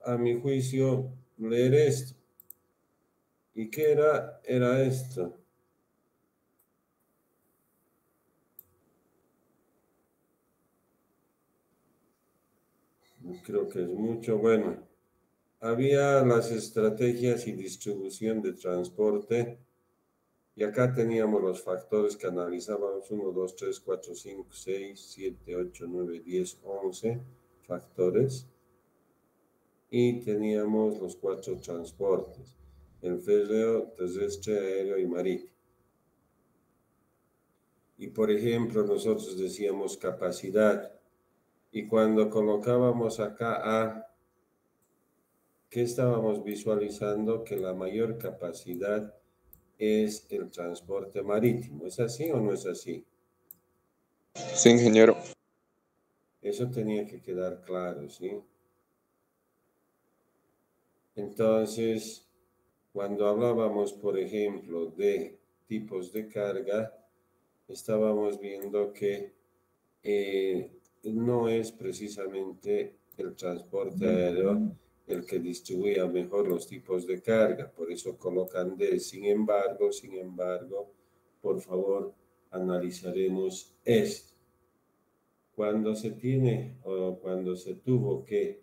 a mi juicio, leer esto. ¿Y qué era? Era esto. Creo que es mucho. Bueno, había las estrategias y distribución de transporte. Y acá teníamos los factores que analizábamos: 1, 2, 3, 4, 5, 6, 7, 8, 9, 10, 11 factores. Y teníamos los 4 transportes: el férreo, terrestre, aéreo y marítimo. Y por ejemplo, nosotros decíamos capacidad. Y cuando colocábamos acá A, ¿qué estábamos visualizando? Que la mayor capacidad es el transporte marítimo. ¿Es así o no es así? Sí, ingeniero. Eso tenía que quedar claro, ¿sí? Entonces, cuando hablábamos, por ejemplo, de tipos de carga, estábamos viendo que no es precisamente el transporte aéreo el que distribuya mejor los tipos de carga, por eso colocan D. Sin embargo, por favor, analizaremos esto. Cuando se tiene o cuando se tuvo que,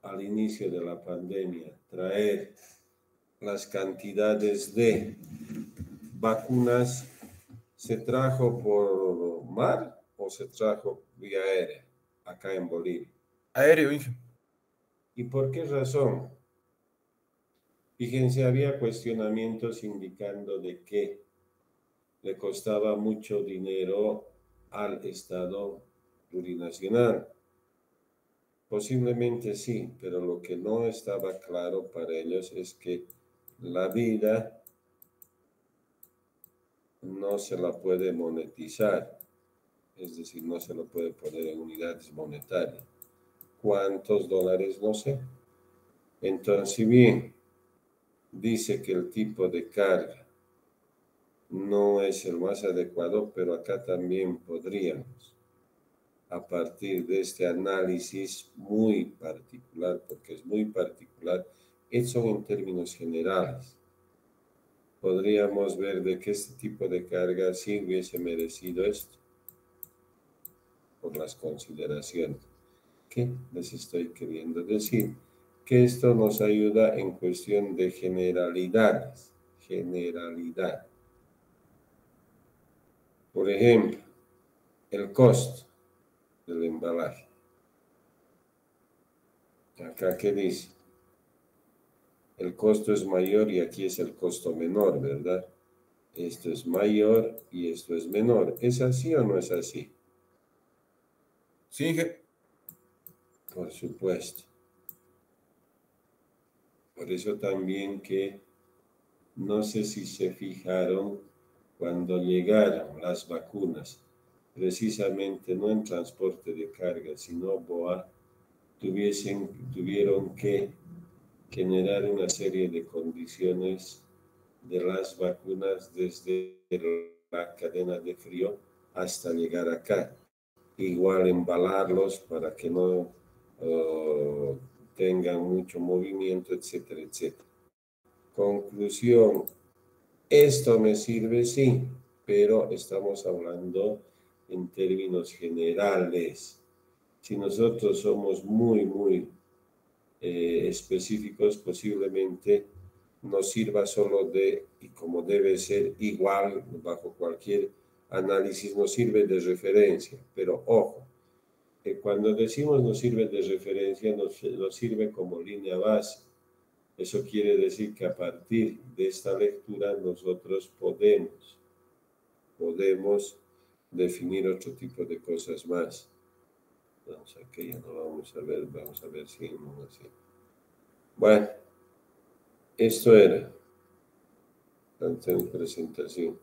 al inicio de la pandemia, traer las cantidades de vacunas, ¿se trajo por mar o se trajo vía aérea acá en Bolivia? Aéreo, Inge. ¿Y por qué razón? Fíjense, había cuestionamientos indicando de que le costaba mucho dinero al Estado plurinacional. Posiblemente sí, pero lo que no estaba claro para ellos es que la vida no se la puede monetizar, es decir, no se lo puede poner en unidades monetarias. ¿Cuántos dólares? No sé. Entonces, si bien dice que el tipo de carga no es el más adecuado, pero acá también podríamos, a partir de este análisis muy particular, porque es muy particular, hecho en términos generales, podríamos ver de que este tipo de carga sí hubiese merecido esto, por las consideraciones. ¿Qué les estoy queriendo decir? Que esto nos ayuda en cuestión de generalidades. Generalidad. Por ejemplo, el costo del embalaje. Acá, ¿qué dice? El costo es mayor y aquí es el costo menor, ¿verdad? Esto es mayor y esto es menor. ¿Es así o no es así? Sí, Inge. Por supuesto. Por eso también que no sé si se fijaron cuando llegaron las vacunas, precisamente no en transporte de carga, sino BOA, tuvieron que generar una serie de condiciones de las vacunas desde la cadena de frío hasta llegar acá. Igual embalarlos para que no tengan mucho movimiento, etcétera, etcétera. Conclusión, esto me sirve, sí, pero estamos hablando en términos generales. Si nosotros somos muy específicos, posiblemente nos sirva solo de, y como debe ser igual bajo cualquier análisis, nos sirve de referencia. Pero ojo, que cuando decimos nos sirve de referencia, nos sirve como línea base. Eso quiere decir que a partir de esta lectura nosotros podemos definir otro tipo de cosas más. Vamos a que ya no vamos a ver si no así. Bueno, esto era tanta presentación.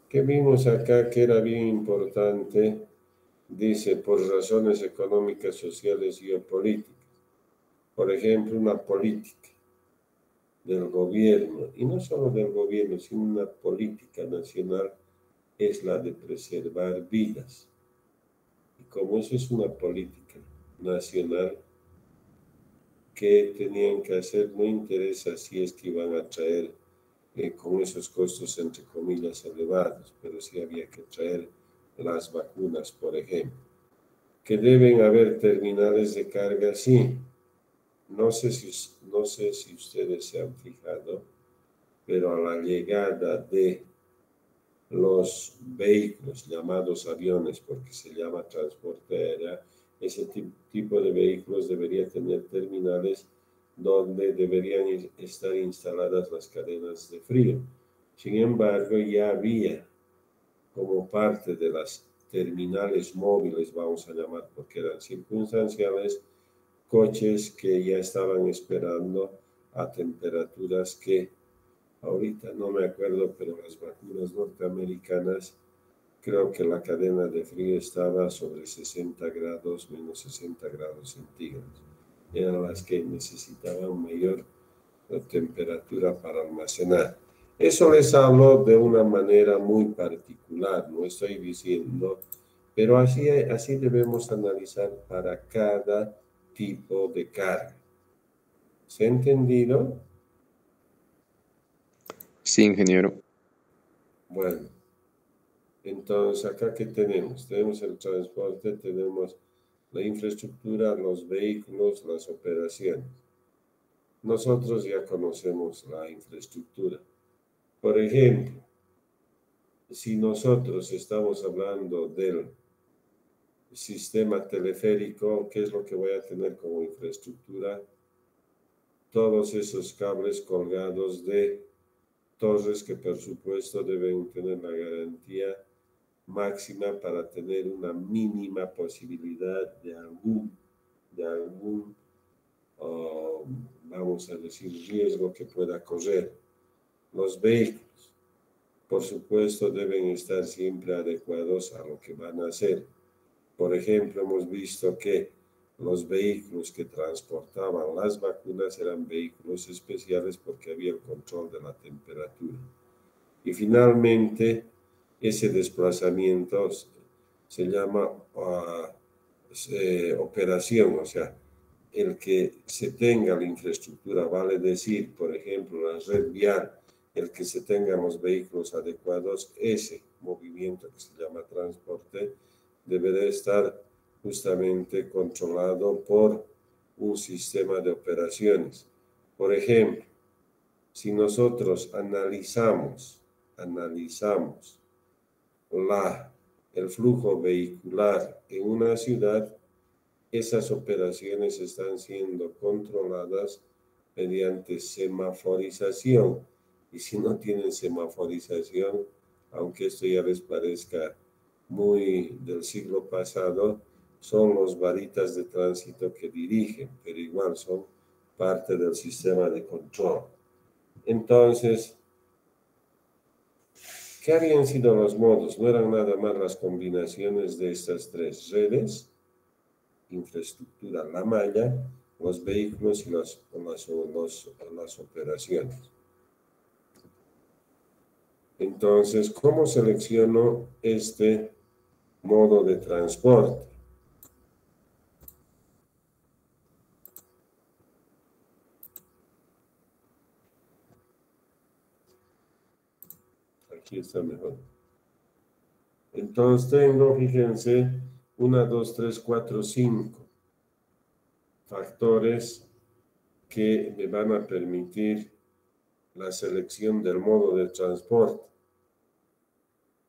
¿Qué vimos acá que era bien importante? Dice, por razones económicas, sociales y geopolíticas. Por ejemplo, una política del gobierno, y no solo del gobierno, sino una política nacional, es la de preservar vidas. Y como eso es una política nacional que tenían que hacer, no interesa si es que iban a traer con esos costos entre comillas elevados, pero sí había que traer las vacunas, por ejemplo. Que deben haber terminales de carga, sí. No sé si ustedes se han fijado, pero a la llegada de los vehículos llamados aviones, porque se llama transporte aéreo, ese tipo de vehículos debería tener terminales donde deberían estar instaladas las cadenas de frío. Sin embargo, ya había como parte de las terminales móviles, vamos a llamar porque eran circunstanciales, coches que ya estaban esperando a temperaturas que ahorita no me acuerdo, pero las vacunas norteamericanas, creo que la cadena de frío estaba sobre 60 grados, menos 60 grados centígrados. Eran las que necesitaban mayor temperatura para almacenar. Eso les hablo de una manera muy particular, no estoy diciendo, pero así debemos analizar para cada tipo de carga. ¿Se ha entendido? Sí, ingeniero. Bueno, entonces acá ¿qué tenemos? Tenemos el transporte, tenemos la infraestructura, los vehículos, las operaciones. Nosotros ya conocemos la infraestructura. Por ejemplo, si nosotros estamos hablando del sistema teleférico, ¿qué es lo que voy a tener como infraestructura? Todos esos cables colgados de torres que por supuesto deben tener la garantía máxima para tener una mínima posibilidad de algún vamos a decir, riesgo que pueda correr. Los vehículos, por supuesto, deben estar siempre adecuados a lo que van a hacer. Por ejemplo, hemos visto que los vehículos que transportaban las vacunas eran vehículos especiales porque había el control de la temperatura. Y finalmente, ese desplazamiento se llama operación, o sea, el que se tenga la infraestructura, vale decir, por ejemplo, la red vial, el que se tengan los vehículos adecuados, ese movimiento que se llama transporte deberá estar justamente controlado por un sistema de operaciones. Por ejemplo, si nosotros analizamos el flujo vehicular en una ciudad, esas operaciones están siendo controladas mediante semaforización. Y si no tienen semaforización, aunque esto ya les parezca muy del siglo pasado, son los varitas de tránsito que dirigen, pero igual son parte del sistema de control. Entonces, ¿qué habían sido los modos? No eran nada más las combinaciones de estas tres redes: infraestructura, la malla, los vehículos y las operaciones. Entonces, ¿cómo selecciono este modo de transporte? Aquí está mejor. Entonces tengo, fíjense, 1, 2, 3, 4, 5 factores que me van a permitir la selección del modo de transporte.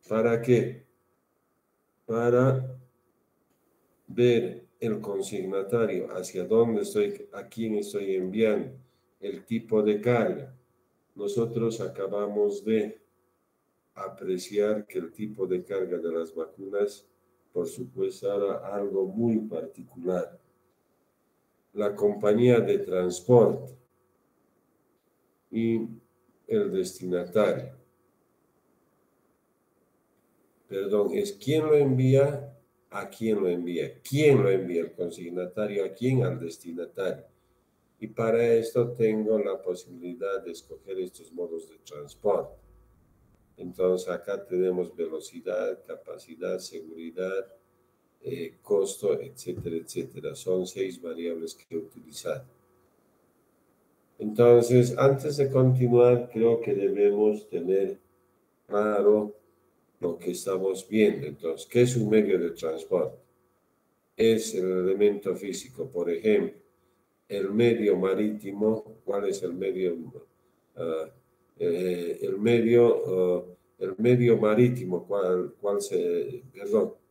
¿Para qué? Para ver el consignatario hacia dónde estoy, a quién estoy enviando, el tipo de carga. Nosotros acabamos de apreciar que el tipo de carga de las vacunas, por supuesto, era algo muy particular. La compañía de transporte y el destinatario. Perdón, es quién lo envía, a quién lo envía. ¿Quién lo envía? El consignatario, ¿a quién? Al destinatario. Y para esto tengo la posibilidad de escoger estos modos de transporte. Entonces acá tenemos velocidad, capacidad, seguridad, costo, etcétera, etcétera. Son 6 variables que utilizar. Entonces, antes de continuar, creo que debemos tener claro lo que estamos viendo. Entonces, ¿qué es un medio de transporte? Es el elemento físico, por ejemplo, el medio marítimo. ¿Cuál es el medio? Uh, el medio marítimo, perdón,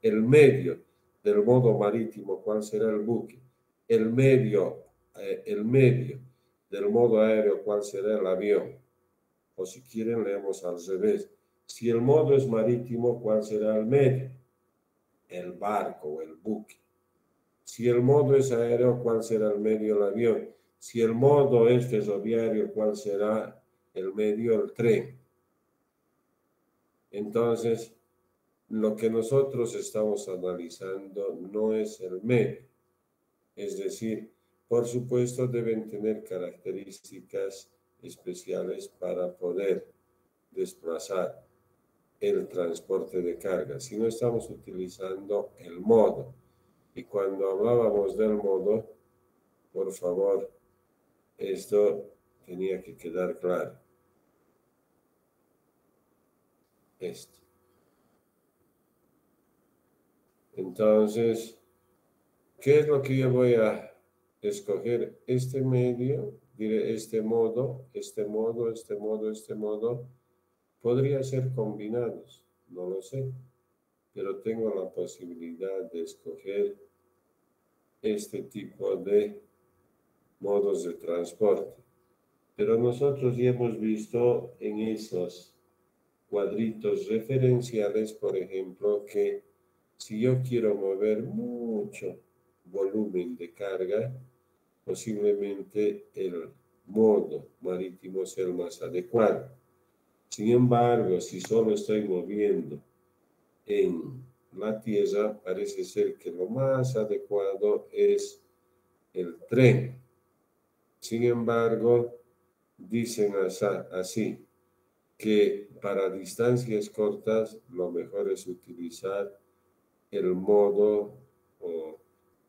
el medio del modo marítimo, ¿cuál será el buque? El medio del modo aéreo, ¿cuál será el avión? O si quieren, leemos al revés. Si el modo es marítimo, ¿cuál será el medio? El barco o el buque. Si el modo es aéreo, ¿cuál será el medio? El avión. Si el modo es ferroviario, ¿cuál será el medio? El tren. Entonces, lo que nosotros estamos analizando no es el medio. Es decir, por supuesto deben tener características especiales para poder desplazar el transporte de carga, si no estamos utilizando el modo. Y cuando hablábamos del modo, por favor, esto tenía que quedar claro. Esto. Entonces, ¿qué es lo que yo voy a escoger? Este medio, diré este modo, este modo, este modo, este modo. Podría ser combinados, no lo sé, pero tengo la posibilidad de escoger este tipo de modos de transporte. Pero nosotros ya hemos visto en esos cuadritos referenciales, por ejemplo, que si yo quiero mover mucho volumen de carga, posiblemente el modo marítimo sea el más adecuado. Sin embargo, si solo estoy moviendo en la tierra, parece ser que lo más adecuado es el tren. Sin embargo, dicen así, que para distancias cortas lo mejor es utilizar el modo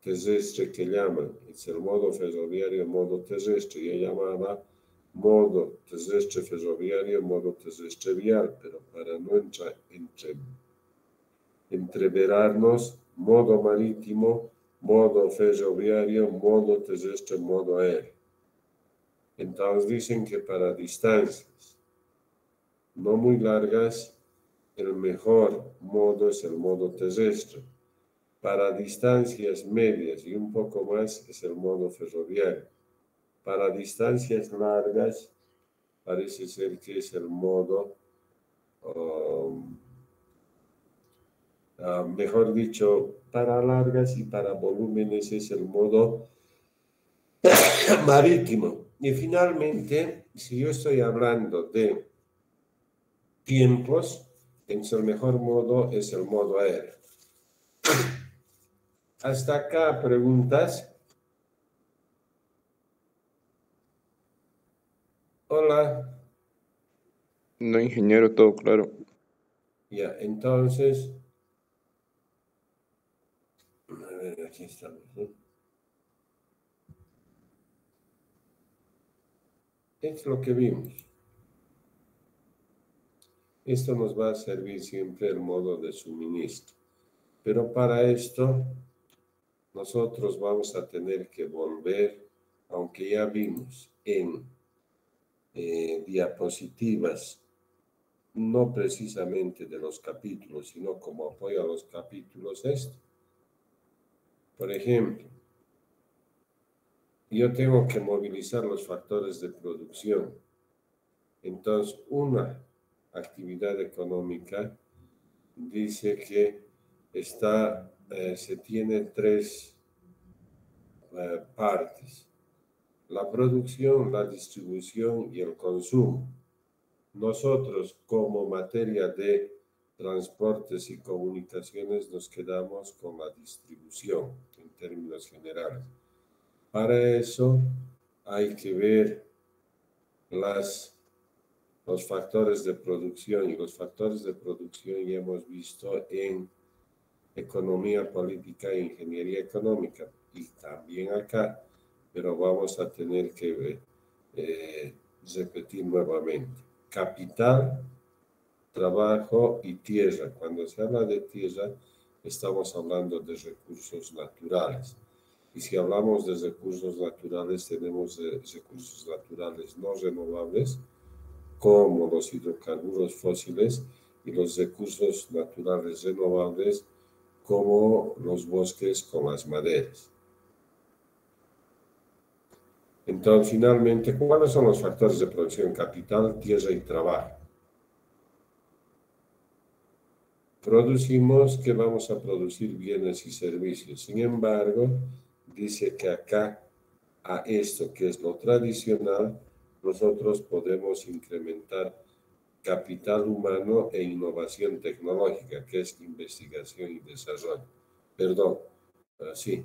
terrestre que llaman. Es el modo ferroviario, modo terrestre. Yo llamaba modo terrestre ferroviario, modo terrestre vial, pero para no entreverarnos, modo marítimo, modo ferroviario, modo terrestre, modo aéreo. Entonces dicen que para distancias no muy largas, el mejor modo es el modo terrestre. Para distancias medias y un poco más es el modo ferroviario. Para distancias largas parece ser que es el modo, mejor dicho, para largas y para volúmenes es el modo marítimo. Y finalmente, si yo estoy hablando de tiempos, entonces el mejor modo es el modo aéreo. Hasta acá, preguntas. Hola. No, ingeniero, todo claro. Ya, entonces, a ver, aquí estamos, ¿no? Es lo que vimos. Esto nos va a servir siempre el modo de suministro. Pero para esto, nosotros vamos a tener que volver, aunque ya vimos en diapositivas, no precisamente de los capítulos, sino como apoyo a los capítulos esto. Por ejemplo, yo tengo que movilizar los factores de producción. Entonces, una actividad económica dice que se tiene tres partes: la producción, la distribución y el consumo. Nosotros, como materia de transportes y comunicaciones, nos quedamos con la distribución en términos generales. Para eso hay que ver los factores de producción, y los factores de producción ya hemos visto en economía política e ingeniería económica, y también acá, pero vamos a tener que repetir nuevamente. Capital, trabajo y tierra. Cuando se habla de tierra, estamos hablando de recursos naturales. Y si hablamos de recursos naturales, tenemos recursos naturales no renovables, como los hidrocarburos fósiles, y los recursos naturales renovables, como los bosques con las maderas. Entonces, finalmente, ¿cuáles son los factores de producción? Capital, tierra y trabajo. Producimos que vamos a producir bienes y servicios. Sin embargo, dice que acá, a esto que es lo tradicional, nosotros podemos incrementar capital humano e innovación tecnológica, que es investigación y desarrollo. Perdón, sí.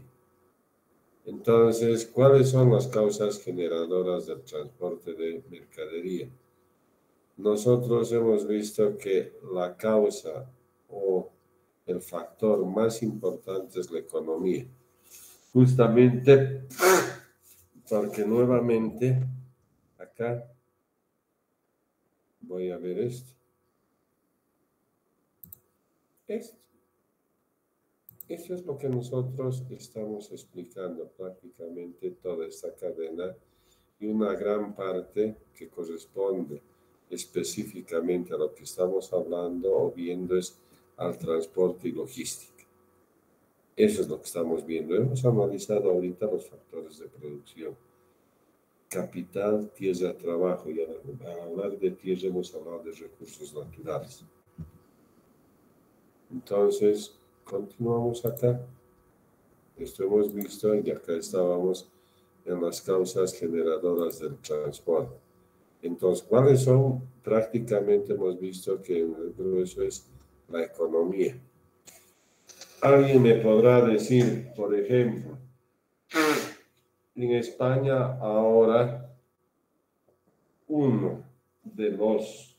Entonces, ¿cuáles son las causas generadoras del transporte de mercadería? Nosotros hemos visto que la causa o el factor más importante es la economía. Justamente porque nuevamente acá voy a ver esto. Eso es lo que nosotros estamos explicando prácticamente toda esta cadena, y una gran parte que corresponde específicamente a lo que estamos hablando o viendo es al transporte y logística. Eso es lo que estamos viendo. Hemos analizado ahorita los factores de producción. Capital, tierra, trabajo. Y al hablar de tierra hemos hablado de recursos naturales. Entonces, continuamos acá. Esto hemos visto y acá estábamos en las causas generadoras del transporte. Entonces, ¿cuáles son? Prácticamente hemos visto que el grueso es la economía. Alguien me podrá decir, por ejemplo, en España ahora uno de los,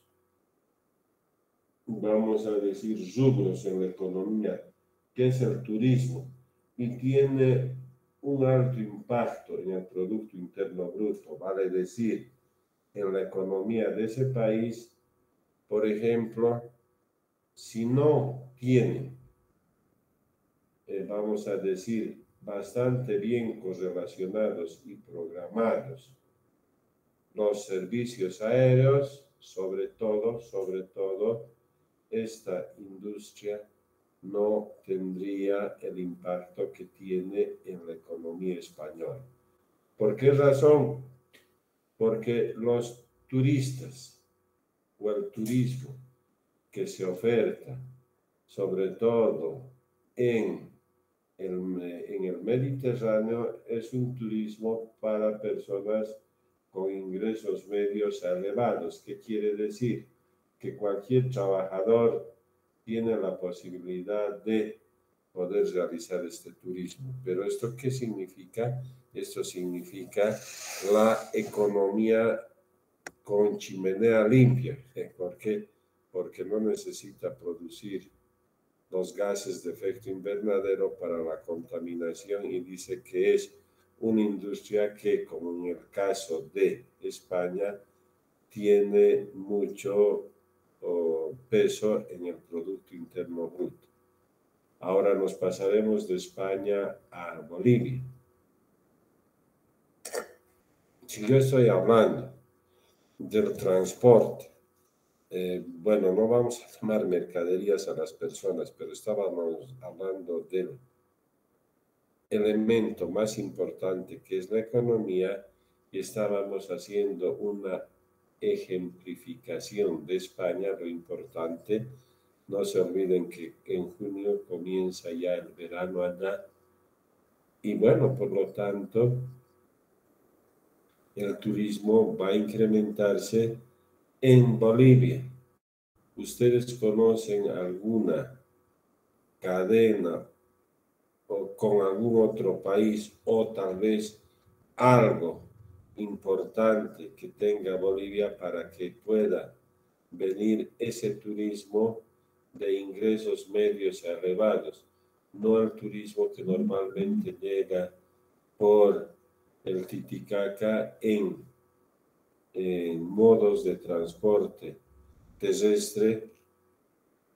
vamos a decir, rubros en la economía, que es el turismo, y tiene un alto impacto en el Producto Interno Bruto, vale decir, en la economía de ese país. Por ejemplo, si no tiene, vamos a decir, bastante bien correlacionados y programados los servicios aéreos, sobre todo, esta industria no tendría el impacto que tiene en la economía española. ¿Por qué razón? Porque los turistas o el turismo que se oferta, sobre todo en el Mediterráneo, es un turismo para personas con ingresos medios a elevados. ¿Qué quiere decir? Que cualquier trabajador tiene la posibilidad de poder realizar este turismo. Pero ¿esto qué significa? Esto significa la economía con chimenea limpia. ¿Por qué? Porque no necesita producir los gases de efecto invernadero para la contaminación, y dice que es una industria que, como en el caso de España, tiene mucho peso en el Producto Interno Bruto. Ahora nos pasaremos de España a Bolivia. Si yo estoy hablando del transporte, bueno, no vamos a tomar mercaderías a las personas, pero estábamos hablando del elemento más importante, que es la economía, y estábamos haciendo una ejemplificación de España. Lo importante, no se olviden que en junio comienza ya el verano allá, y bueno, por lo tanto, el turismo va a incrementarse en Bolivia. ¿Ustedes conocen alguna cadena o con algún otro país, o tal vez algo importante que tenga Bolivia para que pueda venir ese turismo de ingresos medios a elevados? no al turismo que normalmente llega por el Titicaca en modos de transporte terrestre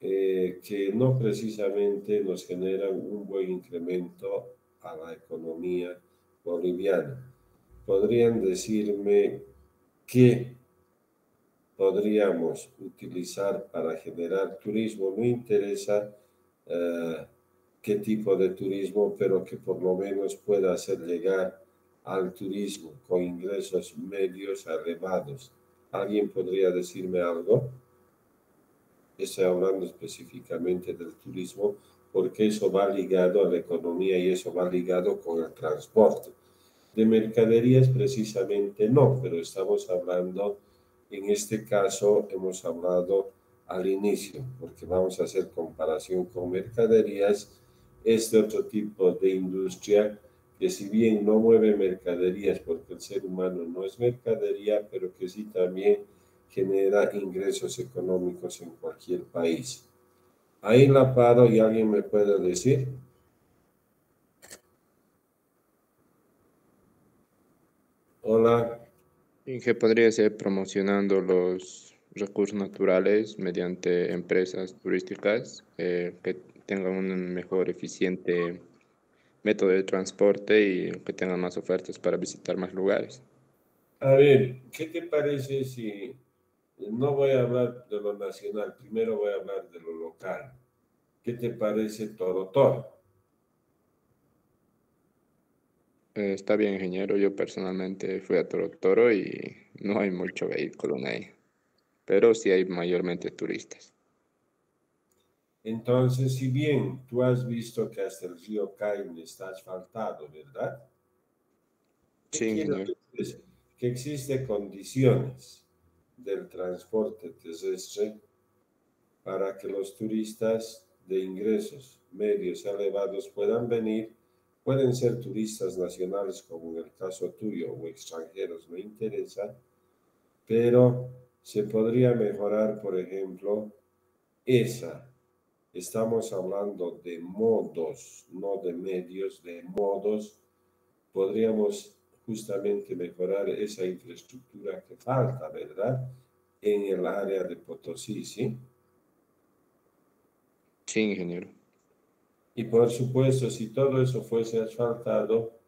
que no precisamente nos generan un buen incremento a la economía boliviana. ¿Podrían decirme qué podríamos utilizar para generar turismo? No interesa eh, qué tipo de turismo, pero que por lo menos pueda hacer llegar al turismo con ingresos medios a elevados. ¿Alguien podría decirme algo? Estoy hablando específicamente del turismo porque eso va ligado a la economía y eso va ligado con el transporte. De mercaderías precisamente no, pero estamos hablando, en este caso hemos hablado al inicio, porque vamos a hacer comparación con mercaderías, este otro tipo de industria que si bien no mueve mercaderías, porque el ser humano no es mercadería, pero que sí también genera ingresos económicos en cualquier país. Ahí la paro y alguien me puede decir. Hola. Inge podría ser promocionando los recursos naturales mediante empresas turísticas que tengan un mejor eficiente método de transporte y que tengan más ofertas para visitar más lugares. A ver, ¿qué te parece si no voy a hablar de lo nacional, primero voy a hablar de lo local? ¿Qué te parece Toro Toro? Está bien, ingeniero. Yo personalmente fui a Toro Toro y no hay mucho vehículo ahí, pero sí hay mayormente turistas. Entonces, si bien tú has visto que hasta el río Caime está asfaltado, ¿verdad? ¿Qué Sí, quiere ingeniero. decir? Que existen condiciones del transporte terrestre para que los turistas de ingresos medios elevados puedan venir. Pueden ser turistas nacionales, como en el caso tuyo, o extranjeros, no interesa, pero se podría mejorar, por ejemplo, esa. Estamos hablando de modos, no de medios, de modos. Podríamos justamente mejorar esa infraestructura que falta, ¿verdad? En el área de Potosí, ¿sí? Sí, ingeniero. Y por supuesto, si todo eso fuese asfaltado,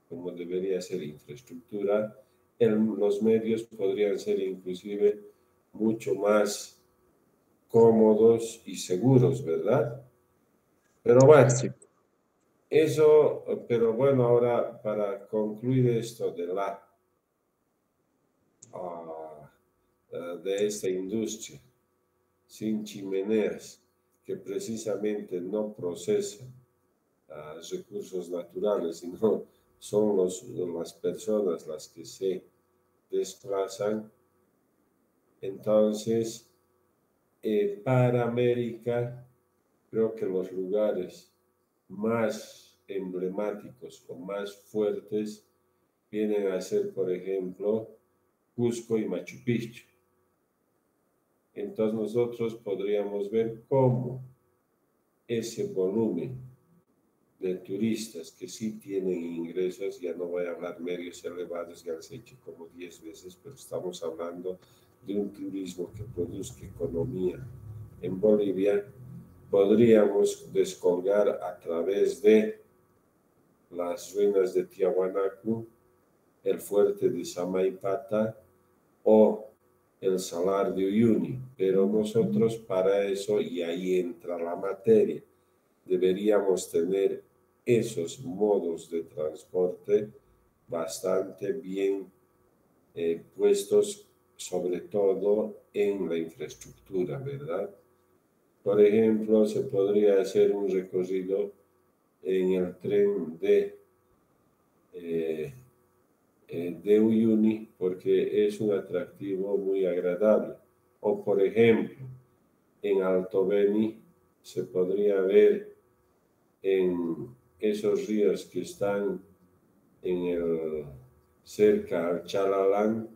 como debería ser infraestructura, los medios podrían ser inclusive mucho más cómodos y seguros, ¿verdad? Pero bueno, Sí. eso, pero bueno, ahora para concluir esto ah, de esta industria sin chimeneas, que precisamente no procesa recursos naturales, sino son las personas las que se desplazan. Entonces, para América, creo que los lugares más emblemáticos o más fuertes vienen a ser, por ejemplo, Cusco y Machu Picchu. Entonces nosotros podríamos ver cómo ese volumen de turistas que sí tienen ingresos, ya no voy a hablar medios elevados, ya les he hecho como 10 veces, pero estamos hablando de un turismo que produzca economía en Bolivia, podríamos descolgar a través de las ruinas de Tiahuanacu, el fuerte de Samaipata o el Salar de Uyuni, pero nosotros para eso, y ahí entra la materia, deberíamos tener esos modos de transporte bastante bien puestos, sobre todo en la infraestructura, ¿verdad? Por ejemplo, se podría hacer un recorrido en el tren eh, de Uyuni porque es un atractivo muy agradable. O por ejemplo, en Alto Beni se podría ver en esos ríos que están cerca al Chalalán,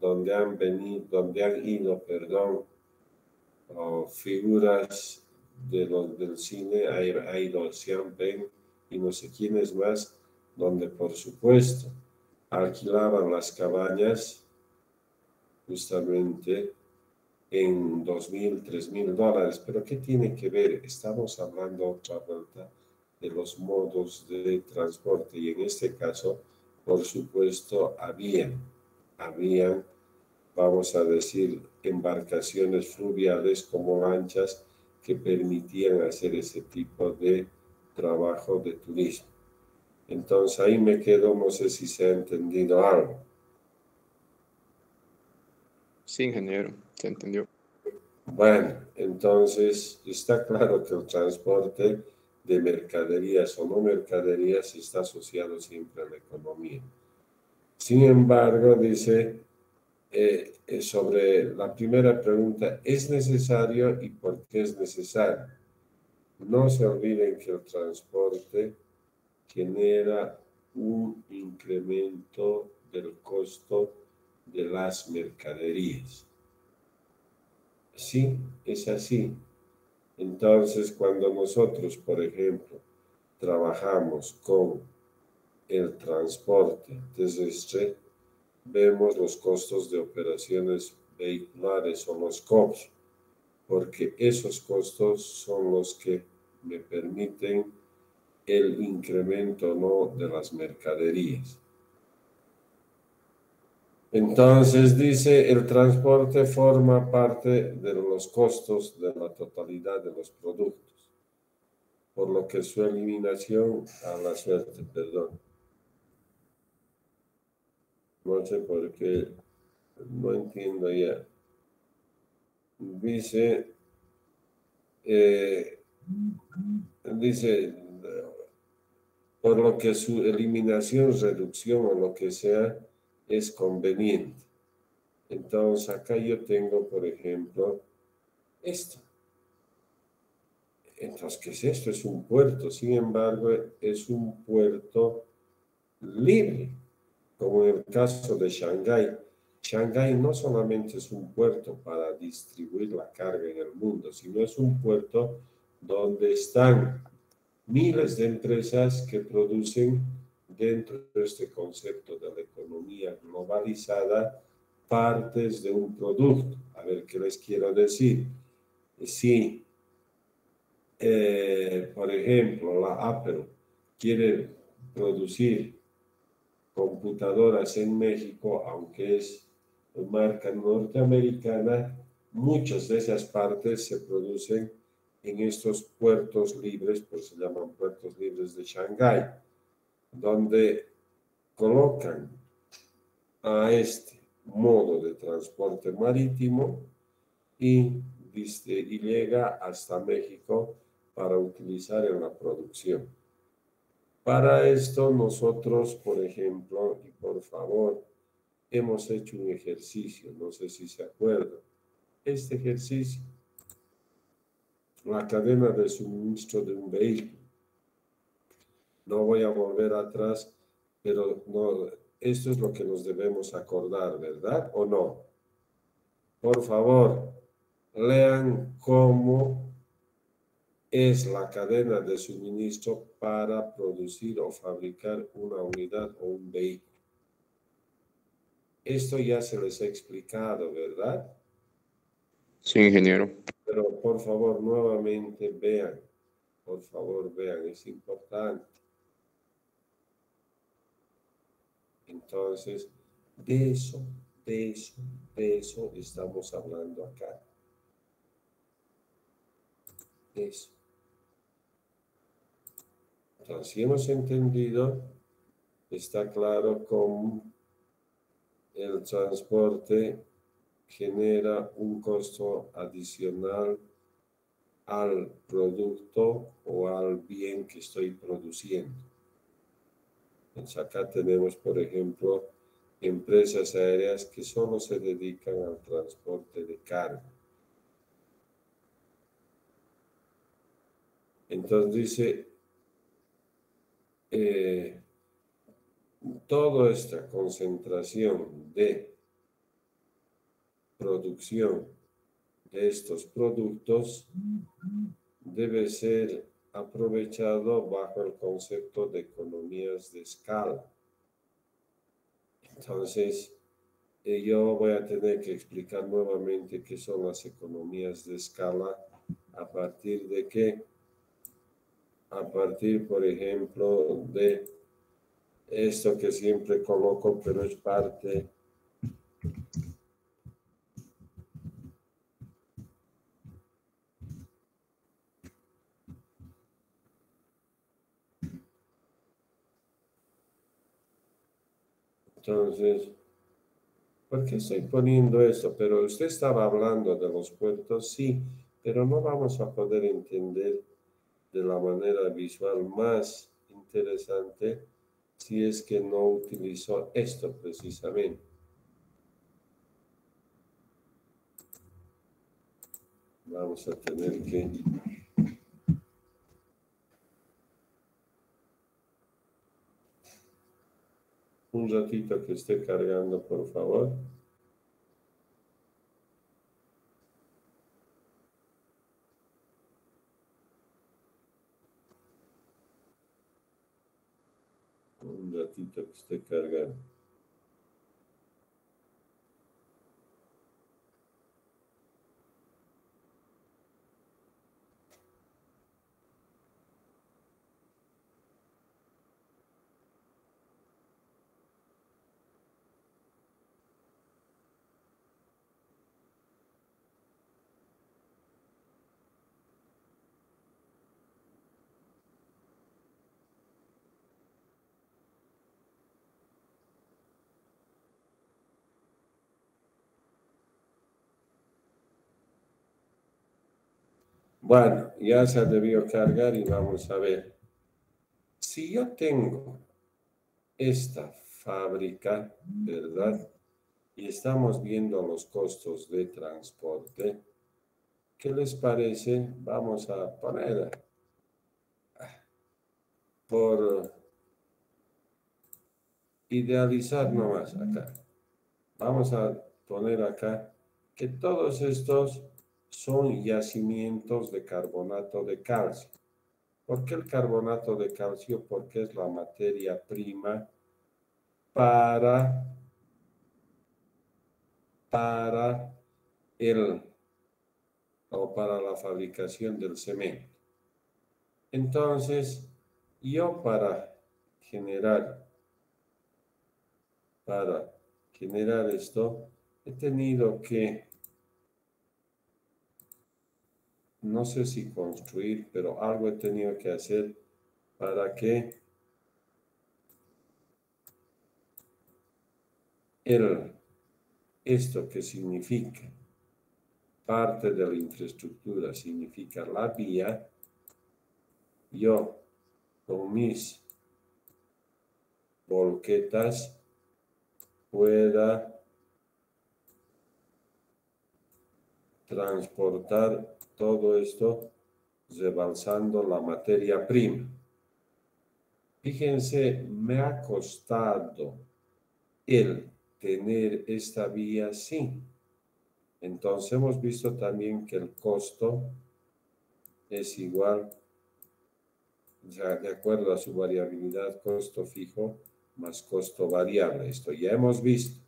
donde han ido, perdón, figuras del cine ha ido Sean Penn y no sé quiénes más, donde por supuesto alquilaban las cabañas justamente en $2,000, $3,000. Pero ¿qué tiene que ver? Estamos hablando otra vuelta de los modos de transporte y en este caso, por supuesto, habían, vamos a decir, embarcaciones fluviales como lanchas que permitían hacer ese tipo de trabajo de turismo. Entonces ahí me quedo, no sé si se ha entendido algo. Sí, ingeniero, se entendió. Bueno, entonces está claro que el transporte de mercaderías o no mercaderías está asociado siempre a la economía. Sin embargo, dice sobre la primera pregunta, ¿es necesario y por qué es necesario? No se olviden que el transporte genera un incremento del costo de las mercaderías. Sí, es así. Entonces, cuando nosotros, por ejemplo, trabajamos con el transporte terrestre, vemos los costos de operaciones vehiculares o los COPS, porque esos costos son los que me permiten el incremento no de las mercaderías. Entonces dice, el transporte forma parte de los costos de la totalidad de los productos, por lo que su eliminación a la suerte, perdón. No sé por qué, no entiendo ya. Dice, dice, por lo que su eliminación, reducción o lo que sea es conveniente. Entonces acá yo tengo, por ejemplo, esto. Entonces, ¿qué es esto? Es un puerto. Sin embargo, es un puerto libre, como en el caso de Shanghái. Shanghái no solamente es un puerto para distribuir la carga en el mundo, sino es un puerto donde están miles de empresas que producen dentro de este concepto de la economía globalizada partes de un producto. A ver, ¿qué les quiero decir? Si, por ejemplo, la Apple quiere producir computadoras en México, aunque es marca norteamericana, muchas de esas partes se producen en estos puertos libres, pues se llaman puertos libres de Shanghái, donde colocan a este modo de transporte marítimo y llega hasta México para utilizar en la producción. Para esto nosotros, por ejemplo, y por favor, hemos hecho un ejercicio, no sé si se acuerdan. Este ejercicio, la cadena de suministro de un vehículo. No voy a volver atrás, pero no, esto es lo que nos debemos acordar, ¿verdad? ¿O no? Por favor, lean cómo es la cadena de suministro para producir o fabricar una unidad o un vehículo. Esto ya se les ha explicado, ¿verdad? Sí, ingeniero. Pero por favor, nuevamente vean, por favor vean, es importante. Entonces, de eso estamos hablando acá. Eso. Entonces, si hemos entendido, está claro cómo el transporte genera un costo adicional al producto o al bien que estoy produciendo. Entonces, acá tenemos, por ejemplo, empresas aéreas que solo se dedican al transporte de carga. Entonces dice, toda esta concentración de producción de estos productos debe ser aprovechado bajo el concepto de economías de escala. Entonces, yo voy a tener que explicar nuevamente qué son las economías de escala, a partir de qué, a partir, por ejemplo, de esto que siempre coloco, pero es parte entonces, ¿por qué estoy poniendo esto? Pero usted estaba hablando de los puertos, sí, pero no vamos a poder entender de la manera visual más interesante si es que no utilizó esto precisamente. Vamos a tener que... Un ratito que esté cargando, por favor. Un ratito que esté cargando. Bueno, ya se debió cargar y vamos a ver. Si yo tengo esta fábrica, ¿verdad? Y estamos viendo los costos de transporte. ¿Qué les parece? Vamos a poner por idealizar nomás acá. Vamos a poner acá que todos estos son yacimientos de carbonato de calcio. ¿Por qué el carbonato de calcio? Porque es la materia prima para el o para la fabricación del cemento. Entonces, yo generar para generar esto, he tenido que, no sé si construir, pero algo he tenido que hacer para que esto que significa parte de la infraestructura, significa la vía, yo con mis volquetas pueda transportar todo esto rebalsando la materia prima. Fíjense, me ha costado el tener esta vía, sí. Entonces hemos visto también que el costo es igual, o sea, de acuerdo a su variabilidad, costo fijo más costo variable. Esto ya hemos visto.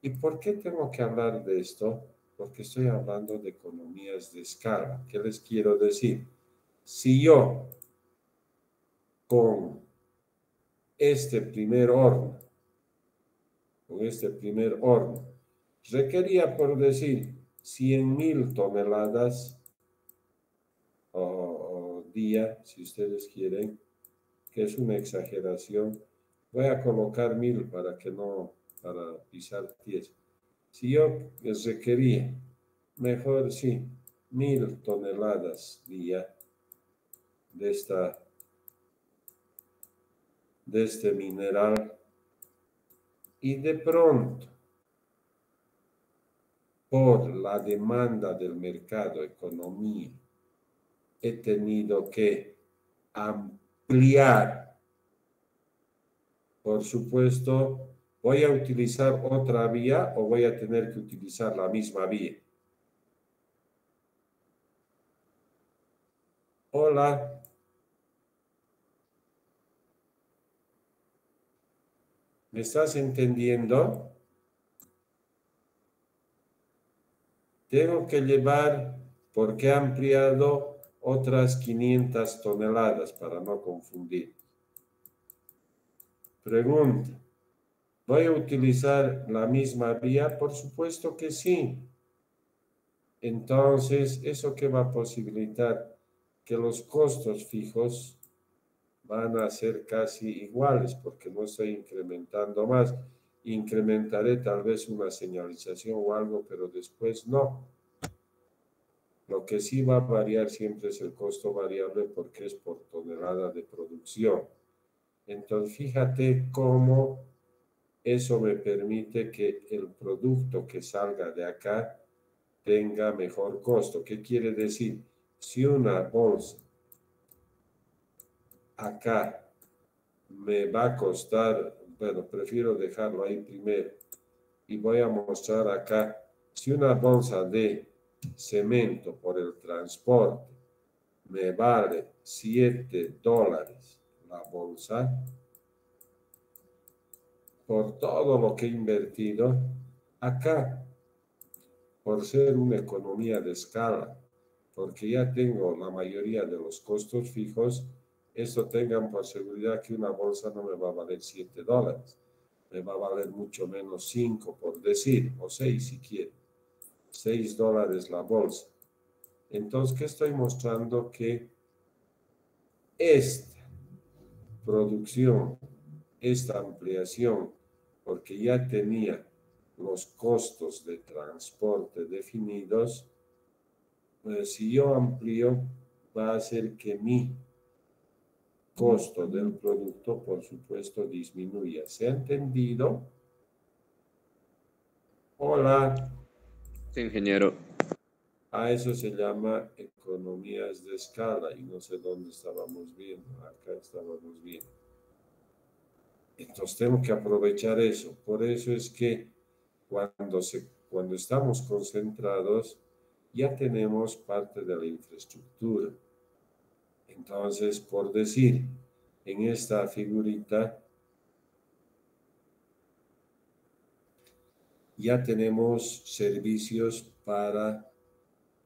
¿Y por qué tengo que hablar de esto? Porque estoy hablando de economías de escala. ¿Qué les quiero decir? Si yo con este primer horno, requería, por decir, 100.000 toneladas o día, si ustedes quieren, que es una exageración. Voy a colocar 1.000 para que no, para pisar tierra. Si yo requería, mejor sí, 1.000 toneladas día de este mineral, y de pronto, por la demanda del mercado, economía, he tenido que ampliar. Por supuesto, ¿voy a utilizar otra vía o voy a tener que utilizar la misma vía? Hola. ¿Me estás entendiendo? Tengo que llevar, porque he ampliado otras 500 toneladas para no confundir. Pregunta, ¿voy a utilizar la misma vía? Por supuesto que sí. Entonces, ¿eso qué va a posibilitar? Que los costos fijos van a ser casi iguales porque no estoy incrementando más. Incrementaré tal vez una señalización o algo, pero después no. Lo que sí va a variar siempre es el costo variable porque es por tonelada de producción. Entonces, fíjate cómo eso me permite que el producto que salga de acá tenga mejor costo. ¿Qué quiere decir? Si una bolsa acá me va a costar, bueno, prefiero dejarlo ahí primero y voy a mostrar acá, si una bolsa de cemento por el transporte me vale $7 la bolsa, por todo lo que he invertido, acá, por ser una economía de escala, porque ya tengo la mayoría de los costos fijos, esto tengan por seguridad que una bolsa no me va a valer $7, me va a valer mucho menos 5 por decir, o 6 si quiere, $6 la bolsa. Entonces, ¿qué estoy mostrando? Que esta producción, esta ampliación, porque ya tenía los costos de transporte definidos, pues si yo amplío, va a hacer que mi costo del producto, por supuesto, disminuya. ¿Se ha entendido? Hola. Sí, ingeniero. A eso se llama economías de escala y no sé dónde estábamos viendo. Acá estábamos viendo. Entonces tengo que aprovechar eso. Por eso es que cuando estamos concentrados, ya tenemos parte de la infraestructura. Entonces, por decir, en esta figurita, ya tenemos servicios para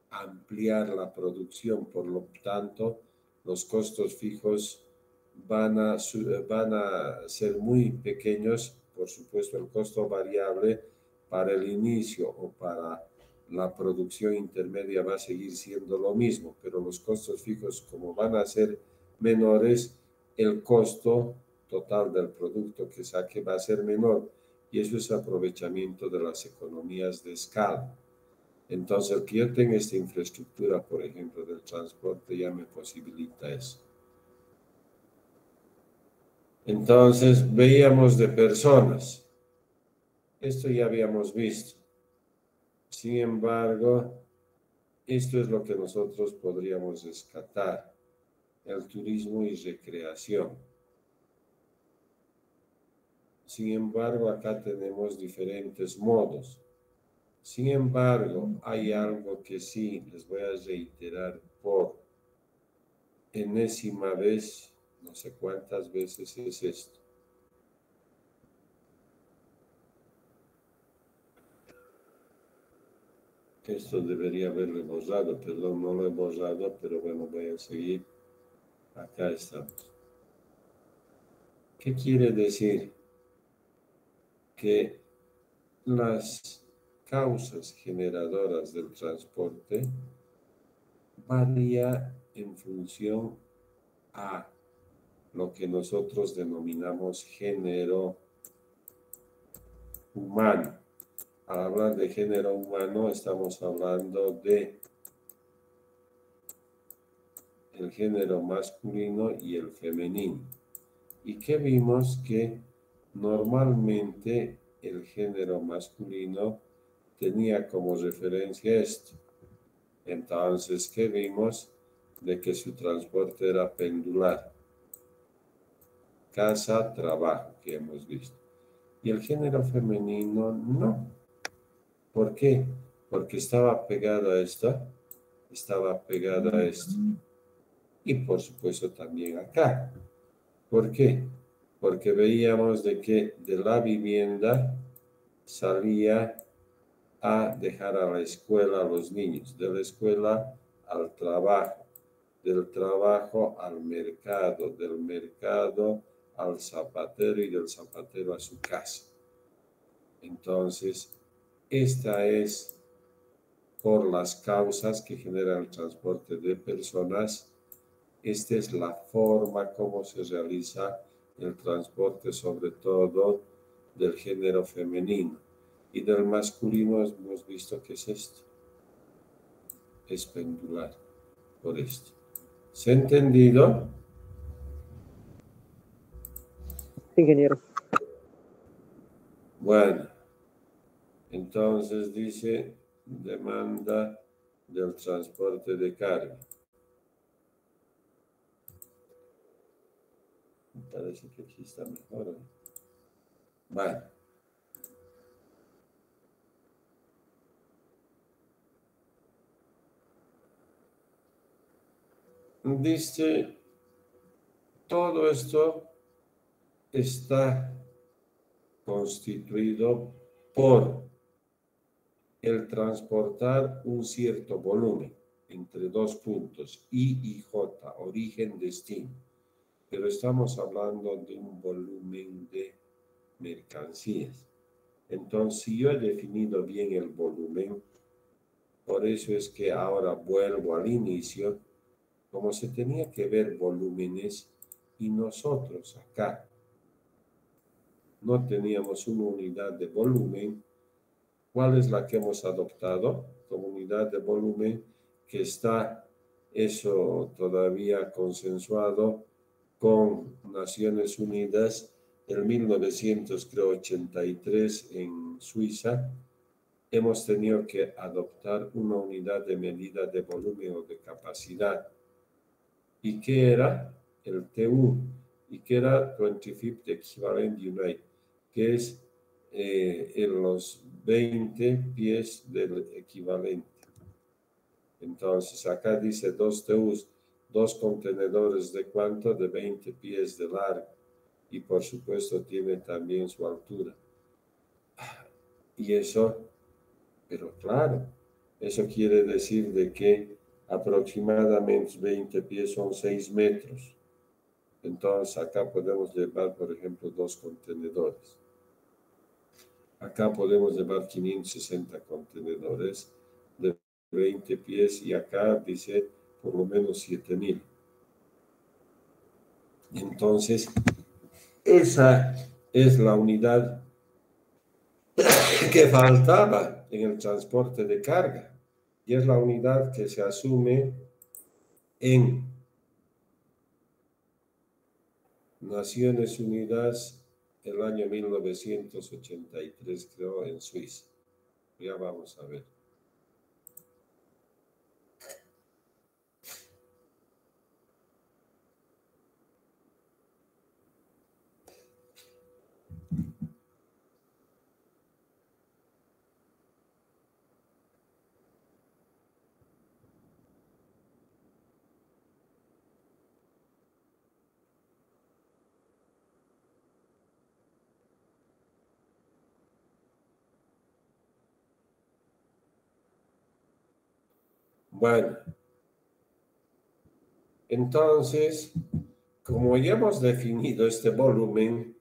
ampliar la producción. Por lo tanto, los costos fijos van a ser muy pequeños. Por supuesto, el costo variable para el inicio o para la producción intermedia va a seguir siendo lo mismo, pero los costos fijos, como van a ser menores, el costo total del producto que saque va a ser menor, y eso es aprovechamiento de las economías de escala. Entonces, el que yo tenga esta infraestructura, por ejemplo, del transporte, ya me posibilita eso. Entonces, veíamos de personas. Esto ya habíamos visto. Sin embargo, esto es lo que nosotros podríamos rescatar, el turismo y recreación. Sin embargo, acá tenemos diferentes modos. Sin embargo, hay algo que sí les voy a reiterar por enésima vez, no sé cuántas veces es esto. Esto debería haberlo borrado, perdón, no lo he borrado, pero bueno, voy a seguir. Acá estamos. ¿Qué quiere decir? Que las causas generadoras del transporte varía en función a lo que nosotros denominamos género humano. Al hablar de género humano, estamos hablando de el género masculino y el femenino. ¿Y qué vimos? Que normalmente el género masculino tenía como referencia esto. Entonces, ¿qué vimos? De que su transporte era pendular. Casa, trabajo, que hemos visto. Y el género femenino no. ¿Por qué? Porque estaba pegada a esta, estaba pegada a esto. y por supuesto también acá. ¿Por qué? Porque veíamos de que de la vivienda salía a dejar a la escuela a los niños, de la escuela al trabajo, del trabajo al mercado, del mercado al zapatero y del zapatero a su casa. Entonces, esta es por las causas que generan el transporte de personas. Esta es la forma como se realiza el transporte, sobre todo del género femenino. Y del masculino hemos visto que es esto. Es pendular, por esto. ¿Se ha entendido? Ingeniero. Bueno, entonces dice demanda del transporte de carga. Me parece que aquí está mejor, ¿eh? Vale. Dice, todo esto está constituido por el transportar un cierto volumen entre dos puntos, I y J, origen, destino. Pero estamos hablando de un volumen de mercancías. Entonces, si yo he definido bien el volumen, por eso es que ahora vuelvo al inicio, como se tenía que ver volúmenes y nosotros acá no teníamos una unidad de volumen. ¿Cuál es la que hemos adoptado como unidad de volumen? Que está eso todavía consensuado con Naciones Unidas en 1983 en Suiza. Hemos tenido que adoptar una unidad de medida de volumen o de capacidad. ¿Y qué era? El TU. ¿Y qué era 25th Equivalent Unit? Que es en los 20 pies del equivalente. Entonces, acá dice 2 TUs, 2 contenedores de cuánto? De 20 pies de largo. Y por supuesto tiene también su altura. Y eso, pero claro, eso quiere decir de que aproximadamente 20 pies son 6 metros. Entonces, acá podemos llevar, por ejemplo, 2 contenedores. Acá podemos llevar 560 contenedores de 20 pies y acá dice por lo menos 7,000. Entonces, esa es la unidad que faltaba en el transporte de carga y es la unidad que se asume en Naciones Unidas el año 1983, creo, en Suiza. Ya vamos a ver. Bueno, entonces, como ya hemos definido este volumen,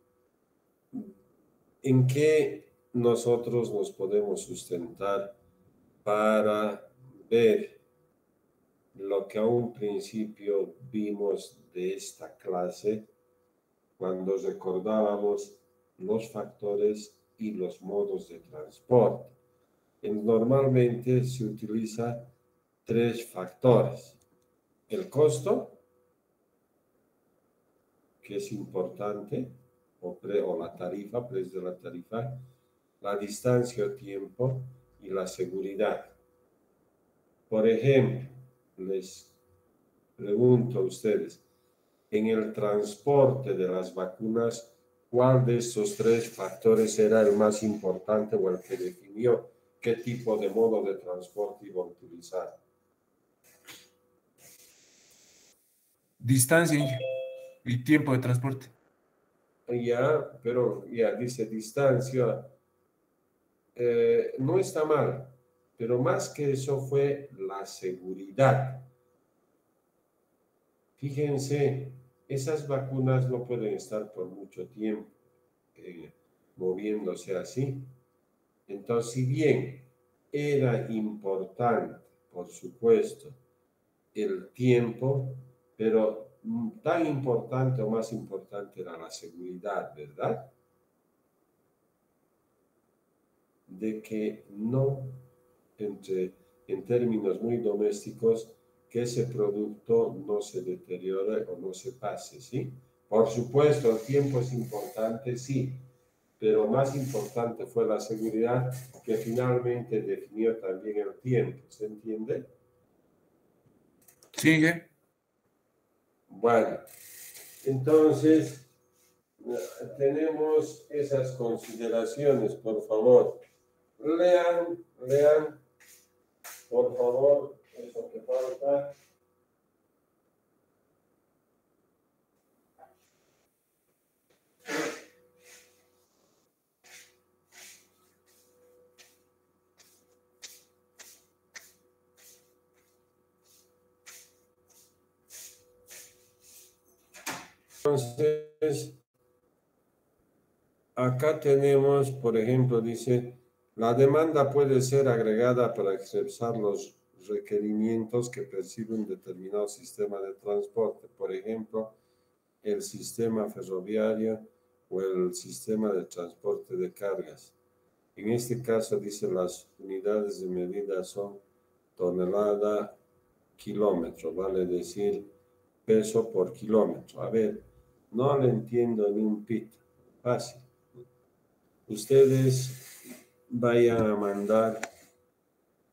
¿en qué nosotros nos podemos sustentar para ver lo que a un principio vimos de esta clase cuando recordábamos los factores y los modos de transporte? Normalmente se utiliza 3 factores. El costo, que es importante, o la tarifa, precio de la tarifa, la distancia o tiempo y la seguridad. Por ejemplo, les pregunto a ustedes, en el transporte de las vacunas, ¿cuál de estos 3 factores era el más importante o el que definió qué tipo de modo de transporte iba a utilizar? Distancia, Inge. Y tiempo de transporte. Ya, pero ya dice distancia. No está mal, pero más que eso fue la seguridad. Fíjense, esas vacunas no pueden estar por mucho tiempo moviéndose así. Entonces, si bien era importante, por supuesto, el tiempo, pero tan importante o más importante era la seguridad, ¿verdad? De que no, en términos muy domésticos, que ese producto no se deteriore o no se pase, ¿sí? Por supuesto, el tiempo es importante, sí, pero más importante fue la seguridad que finalmente definió también el tiempo, ¿se entiende? Sí, Inge. Bueno, entonces tenemos esas consideraciones, por favor. Lean, por favor, eso que falta. Entonces, acá tenemos, por ejemplo, dice, la demanda puede ser agregada para expresar los requerimientos que percibe un determinado sistema de transporte, por ejemplo, el sistema ferroviario o el sistema de transporte de cargas. En este caso, dice, las unidades de medida son tonelada, kilómetro, vale decir peso por kilómetro. A ver, no le entiendo ni un pito. Fácil. Ustedes vayan a mandar,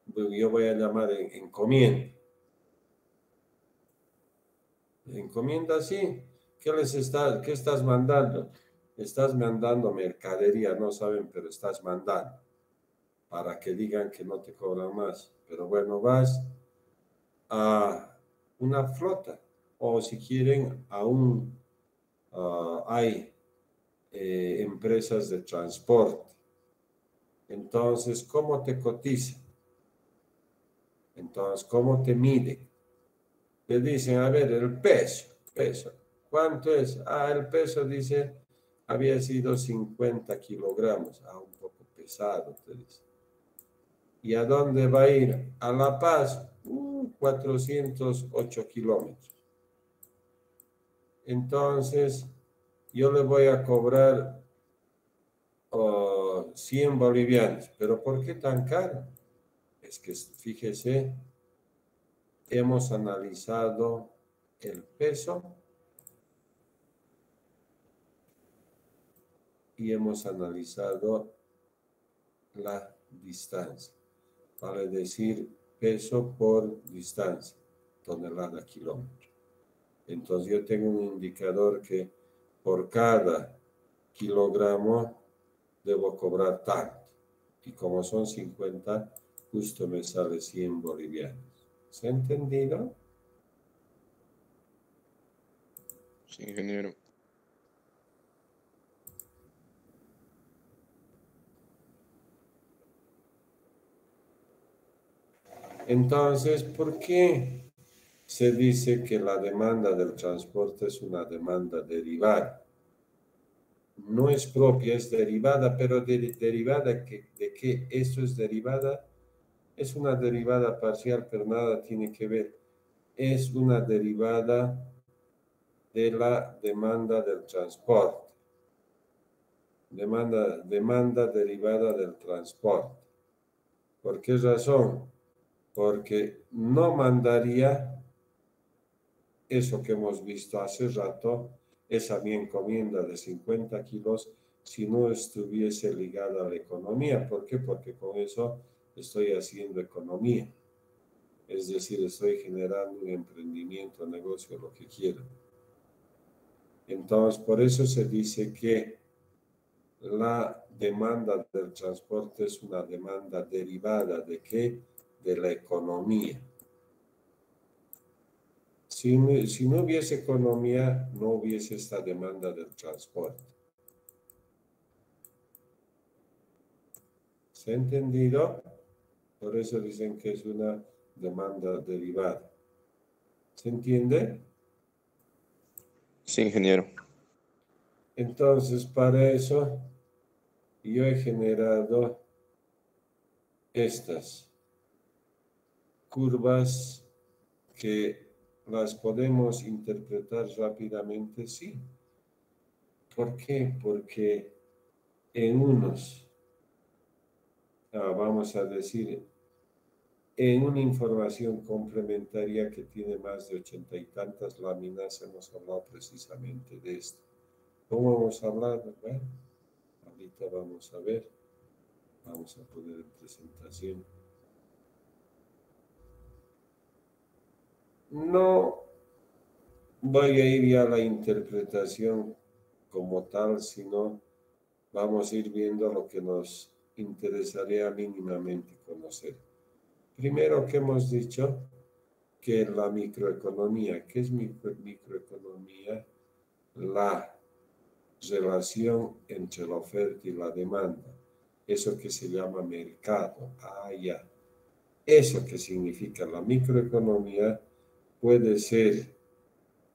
yo voy a llamar encomienda. Encomienda, sí. ¿Qué estás mandando? Estás mandando mercadería, no saben, pero estás mandando para que digan que no te cobran más. Pero bueno, vas a una flota o si quieren aún hay empresas de transporte. Entonces, ¿cómo te cotizan? Entonces, ¿cómo te miden? Te dicen, a ver, el peso. ¿Cuánto es? Ah, el peso dice, había sido 50 kilogramos. Ah, un poco pesado, te dice. ¿Y a dónde va a ir? A La Paz, 408 kilómetros. Entonces, yo le voy a cobrar 100 bolivianos. ¿Pero por qué tan caro? Es que, fíjese, hemos analizado el peso y hemos analizado la distancia. Vale decir, peso por distancia, tonelada, kilómetro. Entonces yo tengo un indicador que por cada kilogramo debo cobrar tanto. Y como son 50, justo me sale 100 bolivianos. ¿Se ha entendido? Sí, ingeniero. Entonces, ¿por qué se dice que la demanda del transporte es una demanda derivada? No es propia, es derivada, pero derivada ¿de qué eso es derivada? Es una derivada parcial, pero nada tiene que ver. Es una derivada de la demanda del transporte. Demanda derivada del transporte. ¿Por qué razón? Porque no mandaría eso que hemos visto hace rato, esa mi encomienda de 50 kilos, si no estuviese ligada a la economía. ¿Por qué? Porque con eso estoy haciendo economía. Es decir, estoy generando un emprendimiento, negocio, lo que quiera. Entonces, por eso se dice que la demanda del transporte es una demanda derivada de qué? De la economía. Si no hubiese economía, no hubiese esta demanda del transporte. ¿Se ha entendido? Por eso dicen que es una demanda derivada. ¿Se entiende? Sí, ingeniero. Entonces, para eso, yo he generado estas curvas que las podemos interpretar rápidamente, sí. ¿Por qué? Porque en unos, vamos a decir, en una información complementaria que tiene más de 80 y tantas láminas, hemos hablado precisamente de esto. ¿Cómo hemos hablado? Bueno, ahorita vamos a ver. Vamos a poner en presentación. No voy a ir ya a la interpretación como tal, sino vamos a ir viendo lo que nos interesaría mínimamente conocer. Primero que hemos dicho que la microeconomía, ¿qué es microeconomía? La relación entre la oferta y la demanda, eso que se llama mercado. Ya. Eso que significa la microeconomía puede ser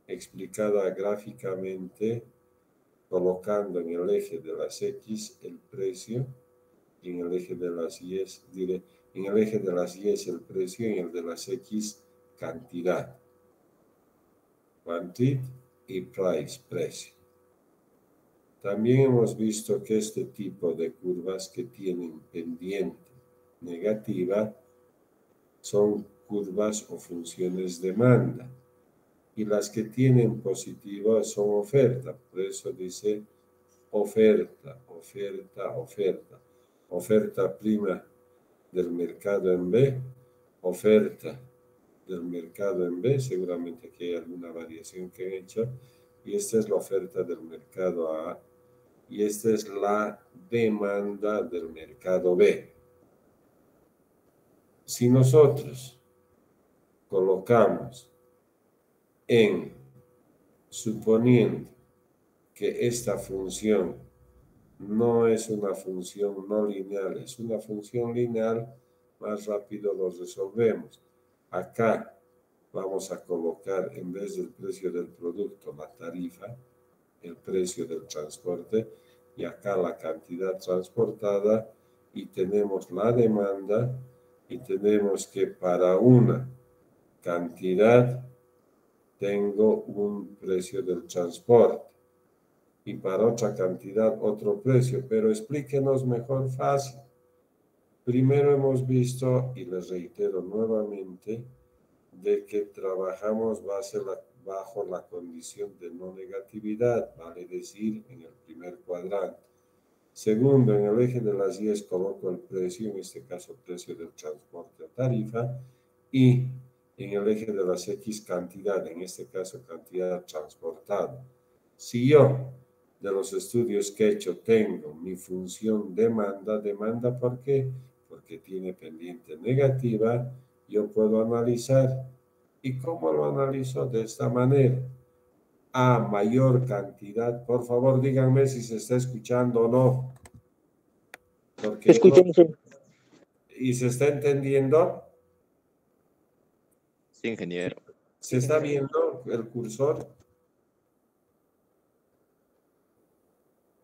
explicada gráficamente colocando en el eje de las X el precio y en el eje de las Y en el eje de las Y el precio y en el de las X cantidad. Quantity y price, precio. También hemos visto que este tipo de curvas que tienen pendiente negativa son curvas o funciones demanda. Y las que tienen positiva son oferta. Por eso dice oferta, oferta, oferta. Oferta prima del mercado en B, oferta del mercado en B. Seguramente que hay alguna variación que he hecho. Y esta es la oferta del mercado A. Y esta es la demanda del mercado B. Si nosotros colocamos suponiendo que esta función no es una función no lineal, es una función lineal, más rápido lo resolvemos. Acá vamos a colocar, en vez del precio del producto, la tarifa, el precio del transporte, y acá la cantidad transportada, y tenemos la demanda, y tenemos que para una cantidad tengo un precio del transporte y para otra cantidad otro precio, pero explíquenos mejor fácil. Primero hemos visto, y les reitero nuevamente, de que trabajamos bajo la condición de no negatividad, vale decir, en el primer cuadrante. Segundo, en el eje de las Y coloco el precio, en este caso precio del transporte o tarifa, y en el eje de las X cantidad, en este caso cantidad transportada. Si yo de los estudios que he hecho tengo mi función demanda, ¿por qué? Porque tiene pendiente negativa, yo puedo analizar. ¿Y cómo lo analizo? De esta manera. A mayor cantidad, por favor díganme si se está escuchando o no. Porque Escuchemos. ¿Y se está entendiendo? Sí, ingeniero. ¿Se está viendo el cursor?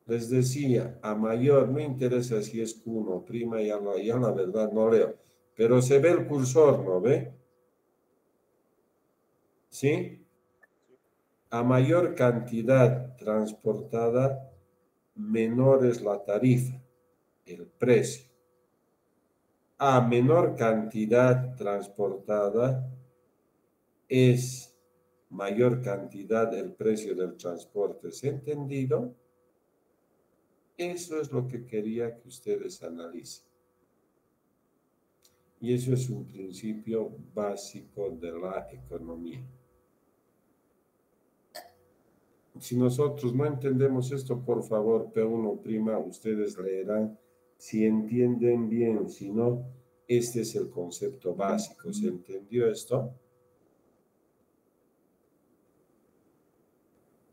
Les decía, a mayor, no interesa si es Q o prima, ya la verdad no leo, pero se ve el cursor, ¿no ve? ¿Sí? A mayor cantidad transportada, menor es la tarifa, el precio. A menor cantidad transportada, es mayor cantidad el precio del transporte. ¿Se ha entendido? Eso es lo que quería que ustedes analicen. Y eso es un principio básico de la economía. Si nosotros no entendemos esto, por favor, P1', ustedes leerán si entienden bien, si no, este es el concepto básico. ¿Se entendió esto?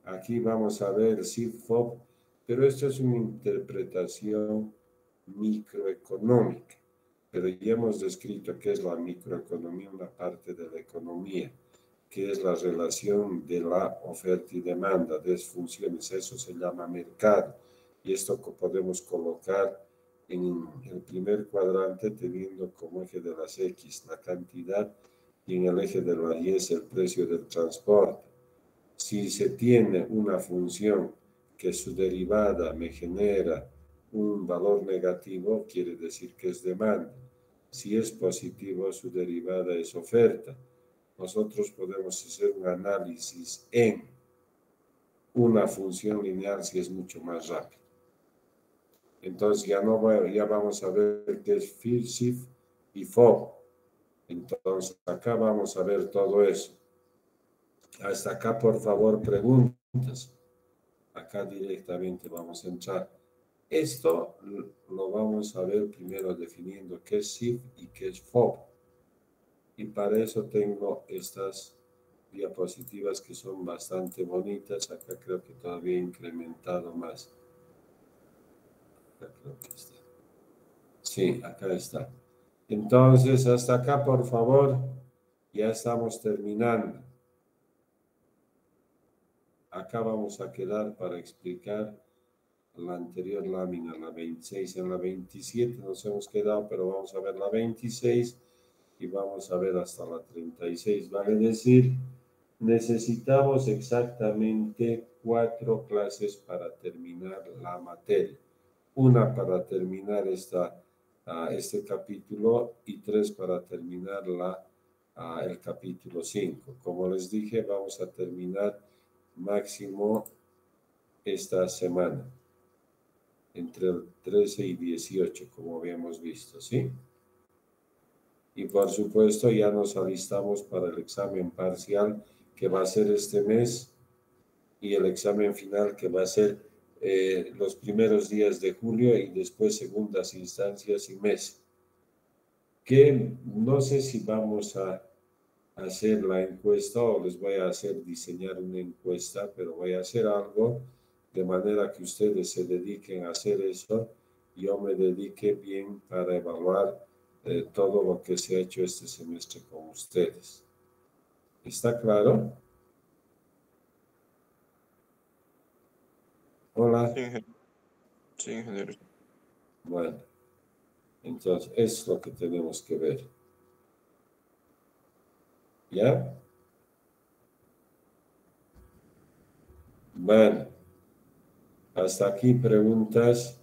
aquí vamos a ver SIF-FOB, pero esto es una interpretación microeconómica. Pero ya hemos descrito qué es la microeconomía, una parte de la economía, que es la relación de la oferta y demanda, de funciones, eso se llama mercado. Y esto podemos colocar en el primer cuadrante teniendo como eje de las X la cantidad y en el eje de la Y es el precio del transporte. Si se tiene una función que su derivada me genera un valor negativo, quiere decir que es demanda. Si es positivo, su derivada es oferta. Nosotros podemos hacer un análisis en una función lineal si es mucho más rápido. Entonces ya vamos a ver qué es SIF y FOB. Entonces acá vamos a ver todo eso. Hasta acá, por favor, preguntas. Acá directamente vamos a entrar. Esto lo vamos a ver primero definiendo qué es SIF y qué es FOB. Y para eso tengo estas diapositivas que son bastante bonitas. Acá creo que todavía he incrementado más. Acá creo que está. Sí, acá está. Entonces, hasta acá, por favor, ya estamos terminando. Acá vamos a quedar para explicar la anterior lámina, la 26. En la 27 nos hemos quedado, pero vamos a ver la 26 y vamos a ver hasta la 36. Vale decir, necesitamos exactamente 4 clases para terminar la materia. Una para terminar este capítulo y 3 para terminar el capítulo 5. Como les dije, vamos a terminar máximo esta semana, entre el 13 y 18, como habíamos visto, ¿sí? Y por supuesto ya nos alistamos para el examen parcial que va a ser este mes y el examen final que va a ser los primeros días de julio y después segundas instancias y mes. Que no sé si vamos a hacer la encuesta o les voy a hacer diseñar una encuesta, pero voy a hacer algo de manera que ustedes se dediquen a hacer eso y yo me dedique bien para evaluar todo lo que se ha hecho este semestre con ustedes. ¿Está claro? Hola. Sí, ingeniero. Bueno, entonces es lo que tenemos que ver. ¿Ya? Bueno, hasta aquí preguntas.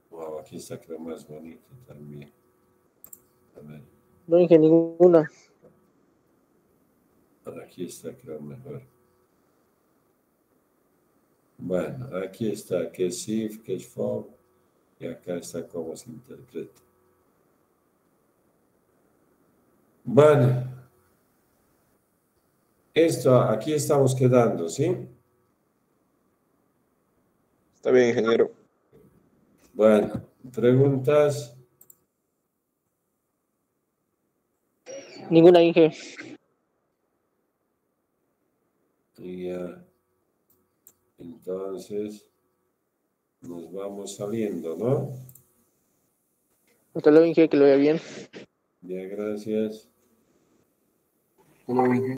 Wow, aquí está creo más bonito también. A ver, No dije ninguna. aquí está creo mejor. Bueno, aquí está qué es SIF, qué es FOB, y acá está cómo se interpreta. Bueno, aquí estamos quedando, ¿sí? Está bien, ingeniero. Bueno, preguntas. Ninguna, Inge. Y ya, entonces nos vamos saliendo, ¿no? Hasta luego, Inge, que lo vea bien. Ya, gracias. Solo dije.